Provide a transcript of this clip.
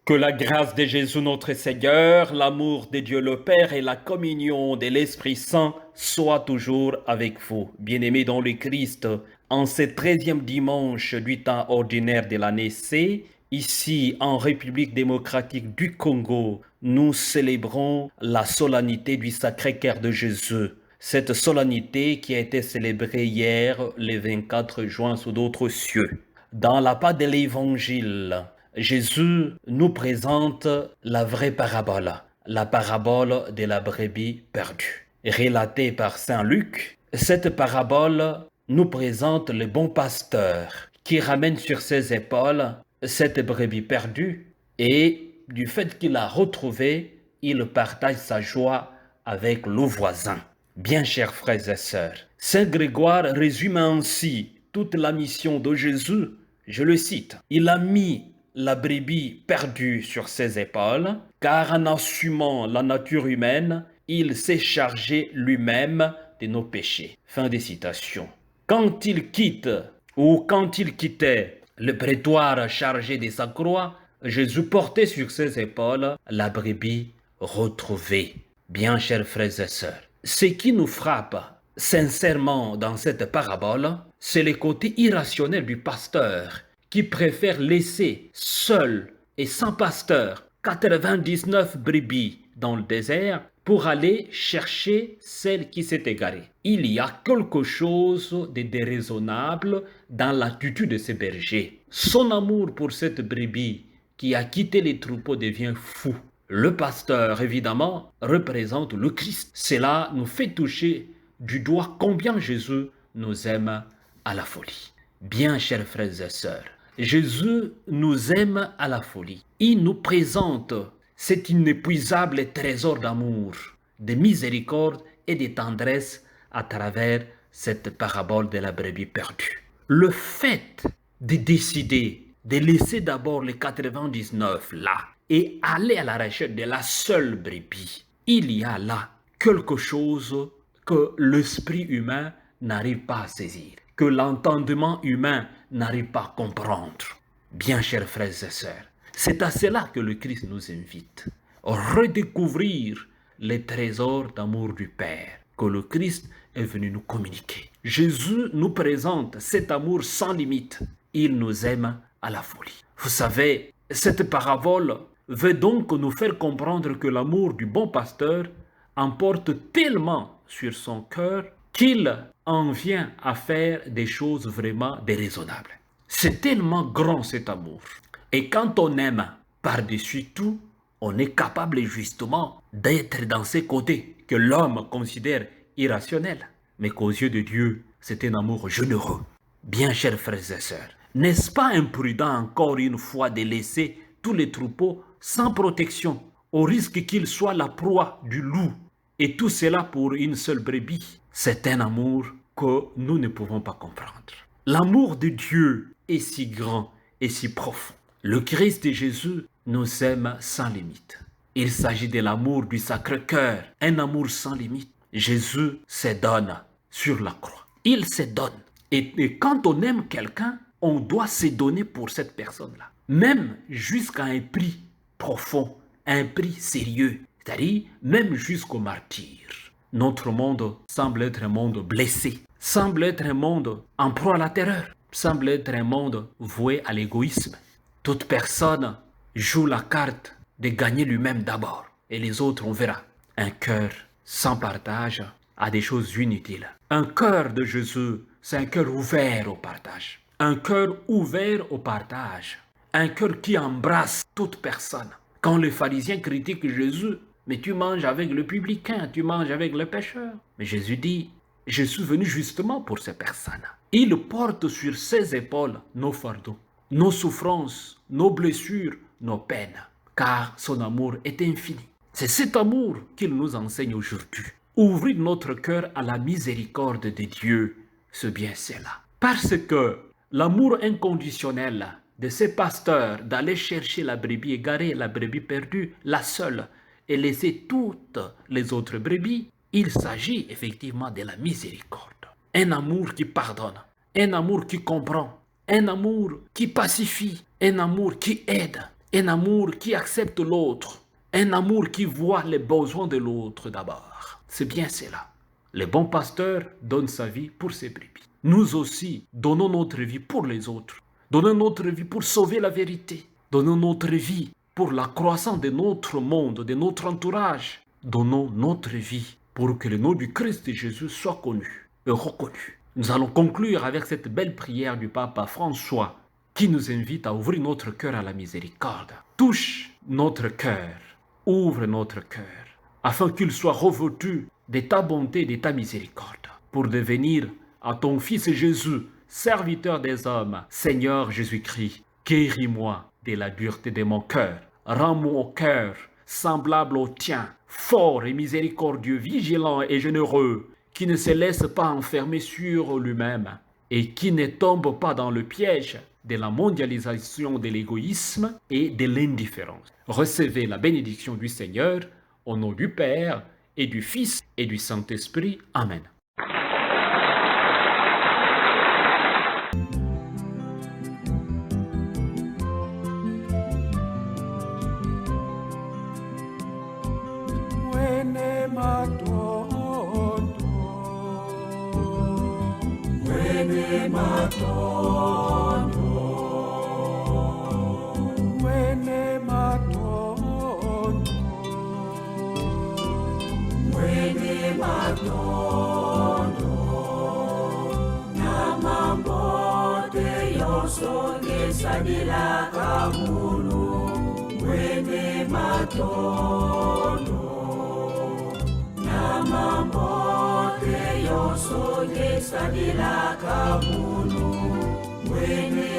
Que la grâce de Jésus notre Seigneur, l'amour de Dieu le Père et la communion de l'Esprit Saint soient toujours avec vous. Bien-aimés dans le Christ, en ce 13e dimanche du temps ordinaire de l'année C, ici en République démocratique du Congo, nous célébrons la solennité du Sacré-Cœur de Jésus. Cette solennité qui a été célébrée hier, le 24 juin, sous d'autres cieux. Dans la part de l'Évangile, Jésus nous présente la vraie parabole, la parabole de la brebis perdue. Relatée par Saint Luc, cette parabole nous présente le bon pasteur qui ramène sur ses épaules cette brebis perdue et du fait qu'il l'a retrouvée, il partage sa joie avec le voisin. Bien chers frères et sœurs, Saint Grégoire résume ainsi toute la mission de Jésus. Je le cite, « Il a mis la brebis perdue sur ses épaules, car en assumant la nature humaine, il s'est chargé lui-même de nos péchés. » Fin de citation. Quand il quittait le prétoire chargé de sa croix, Jésus portait sur ses épaules la brebis retrouvée. Bien chers frères et sœurs, ce qui nous frappe sincèrement dans cette parabole, c'est le côté irrationnel du pasteur qui préfère laisser seul et sans pasteur 99 brebis dans le désert pour aller chercher celle qui s'est égarée. Il y a quelque chose de déraisonnable dans l'attitude de ce berger. Son amour pour cette brebis qui a quitté les troupeaux devient fou. Le pasteur, évidemment, représente le Christ. Cela nous fait toucher du doigt combien Jésus nous aime à la folie. Bien chers frères et sœurs, Jésus nous aime à la folie. Il nous présente cet inépuisable trésor d'amour, de miséricorde et de tendresse à travers cette parabole de la brebis perdue. Le fait de décider de laisser d'abord les 99 là et aller à la recherche de la seule brebis, il y a là quelque chose que l'esprit humain n'arrive pas à saisir, que l'entendement humain n'arrive pas à comprendre. Bien chers frères et sœurs, c'est à cela que le Christ nous invite. Redécouvrir les trésors d'amour du Père que le Christ est venu nous communiquer. Jésus nous présente cet amour sans limite. Il nous aime à la folie. Vous savez, cette parabole veut donc nous faire comprendre que l'amour du bon pasteur emporte tellement sur son cœur qu'il en vient à faire des choses vraiment déraisonnables. C'est tellement grand cet amour. Et quand on aime par-dessus tout, on est capable justement d'être dans ces côtés que l'homme considère irrationnels, mais qu'aux yeux de Dieu, c'est un amour généreux. Bien chers frères et sœurs, n'est-ce pas imprudent encore une fois de laisser tous les troupeaux sans protection, au risque qu'ils soient la proie du loup, et tout cela pour une seule brebis? C'est un amour que nous ne pouvons pas comprendre. L'amour de Dieu est si grand et si profond. Le Christ Jésus nous aime sans limite. Il s'agit de l'amour du Sacré-Cœur, un amour sans limite. Jésus se donne sur la croix. Il se donne. Et quand on aime quelqu'un, on doit se donner pour cette personne-là. Même jusqu'à un prix profond, un prix sérieux, c'est-à-dire même jusqu'au martyre. Notre monde semble être un monde blessé, semble être un monde en proie à la terreur, semble être un monde voué à l'égoïsme. Toute personne joue la carte de gagner lui-même d'abord, et les autres on verra. Un cœur sans partage a des choses inutiles. Un cœur de Jésus, c'est un cœur ouvert au partage. Un cœur ouvert au partage. Un cœur qui embrasse toute personne. Quand les pharisiens critiquent Jésus, mais tu manges avec le publicain, tu manges avec le pécheur. Mais Jésus dit, je suis venu justement pour ces personnes. Il porte sur ses épaules nos fardeaux, nos souffrances, nos blessures, nos peines, car son amour est infini. C'est cet amour qu'il nous enseigne aujourd'hui. Ouvrir notre cœur à la miséricorde de Dieu, c'est bien cela. Parce que l'amour inconditionnel de ces pasteurs d'aller chercher la brebis égarée, la brebis perdue, la seule, et laisser toutes les autres brebis, il s'agit effectivement de la miséricorde. Un amour qui pardonne, un amour qui comprend, un amour qui pacifie, un amour qui aide. un amour qui accepte l'autre, un amour qui voit les besoins de l'autre d'abord. C'est bien cela. Le bon pasteur donne sa vie pour ses brebis. Nous aussi, donnons notre vie pour les autres. Donnons notre vie pour sauver la vérité. Donnons notre vie pour la croissance de notre monde, de notre entourage. Donnons notre vie pour que le nom du Christ Jésus soit connu et reconnu. Nous allons conclure avec cette belle prière du pape François qui nous invite à ouvrir notre cœur à la miséricorde. Touche notre cœur, ouvre notre cœur, afin qu'il soit revêtu de ta bonté et de ta miséricorde, pour devenir à ton Fils Jésus, serviteur des hommes, Seigneur Jésus-Christ, guéris-moi de la dureté de mon cœur, rends mon cœur semblable au tien, fort et miséricordieux, vigilant et généreux, qui ne se laisse pas enfermer sur lui-même et qui ne tombe pas dans le piège de la mondialisation de l'égoïsme et de l'indifférence. Recevez la bénédiction du Seigneur au nom du Père et du Fils et du Saint-Esprit. Amen. Sadila kamulu wene matondo na mambote yoso ye sadila kamulu wene